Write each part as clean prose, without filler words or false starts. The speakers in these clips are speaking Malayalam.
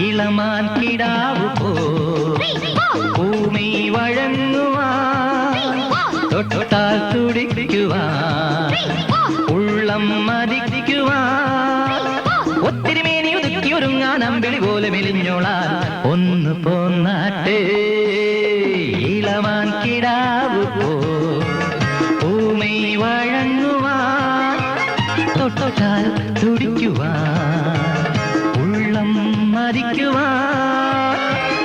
ഇളമാൻ കിടാവു പോ ഭൂമി വഴങ്ങുവാൻ തൊട്ടാൽ തുടിക്കുവാൻ ഉള്ളം മതിക്കുവാൻ ഒത്തിരി മേനി ഒതുക്കി ഒരുങ്ങാൻ അമ്പിളി പോലെ മെലിഞ്ഞോളാൻ ഒന്ന് പോന്നാട്ടെ ഇളമാൻ കിടാവു പോ ഭൂമി വഴങ്ങുവാൻ തൊട്ടാൽ തുടിക്കുവാൻ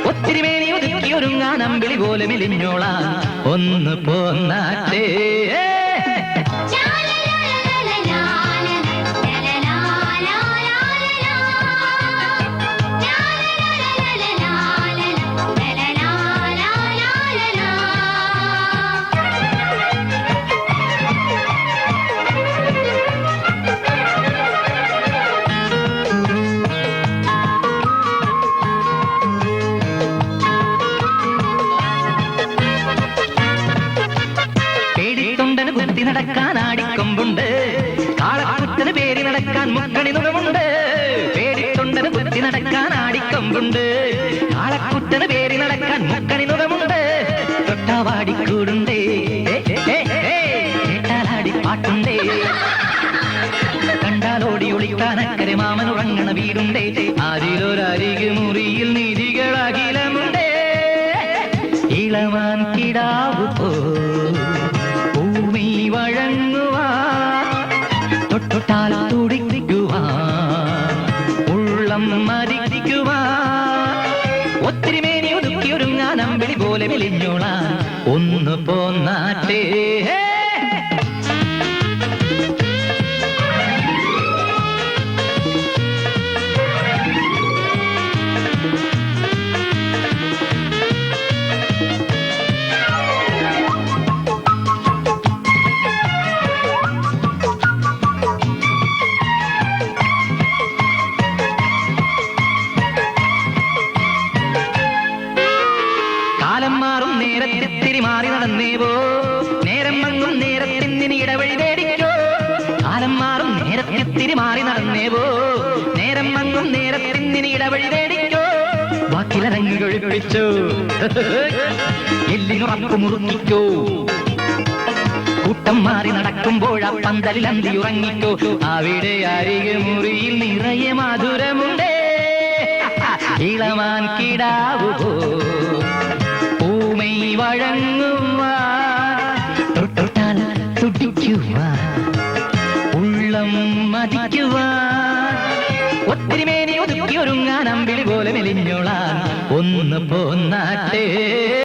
ഒത്തിരി മേനി ഒതുക്കി ഒരുങ്ങാൻ അമ്പിളി പോലെ മെലിഞ്ഞോളാൻ ഒന്ന് പോന്നാട്ടെ കുത്തി നടക്കാൻ ആടിക്കൊമ്പുണ്ട് കാളക്കുട്ടന് പേര് നടക്കാൻ മുക്കണി നുകമുണ്ട് പേടിത്തൊണ്ടന് കുത്തി നടക്കാൻ ആടിക്കൊമ്പുണ്ട് കാളക്കുട്ടന് പേര് നടക്കാൻ മുക്കണി നുകമുണ്ട് തൊട്ടാവാടിക്കൂടുണ്ടേ കേട്ടാലാടി പാട്ടുണ്ടേ കണ്ടാലോടി ഒളിക്കാനക്കരെ മാമൻ ഉറങ്ങണ വീടുണ്ടേ ആരിലൊരരികെ മുറിയിൽ നിധികളകിലമുണ്ടേ ഇളമാൻ കിടാവു പോ തൊട്ടാൽ തുടിക്കുവാൻ ഉള്ളം മതിക്കുവാൻ ഒത്തിരി മേനി ഒതുക്കി ഒരുങ്ങാൻ അമ്പിളി പോലെ മെലിഞ്ഞോളാൻ ഒന്ന് പോന്നാട്ടെ കാലം മാറും നേരത്തിരി മാറി നടന്നേവോ നേരം മങ്ങും നേരത്തിനി ഇടവഴി തേടിക്കോ കാലം മാറും നേരത്തിരി മാറി നടന്നേവോ നേരം മങ്ങും നേരത്തിനി ഇടവഴി തേടിക്കോ വാക്കിലരങ്ങ് കൊഴിപ്പിച്ചോ എല്ലിനുറപ്പ് മുറുക്കിക്കോ കൂട്ടം മാറി നടക്കുമ്പോഴാ പന്തലിൽ അന്തി ഉറങ്ങിക്കോ അവിടെ അരികെ മുറിയിൽ നിറയെ മധുരമുണ്ടേ ഇളമാൻ കിടാവു പോ വഴങ്ങുവാൻ തൊട്ടാൽ തുടിക്കുവാൻ ഉള്ളം മതിക്കുവാൻ ഒത്തിരി മേനി ഒതുക്കി ഒരുങ്ങാൻ അമ്പിളി പോലെ മെലിഞ്ഞോളാൻ ഒന്ന് പോന്നാട്ടെ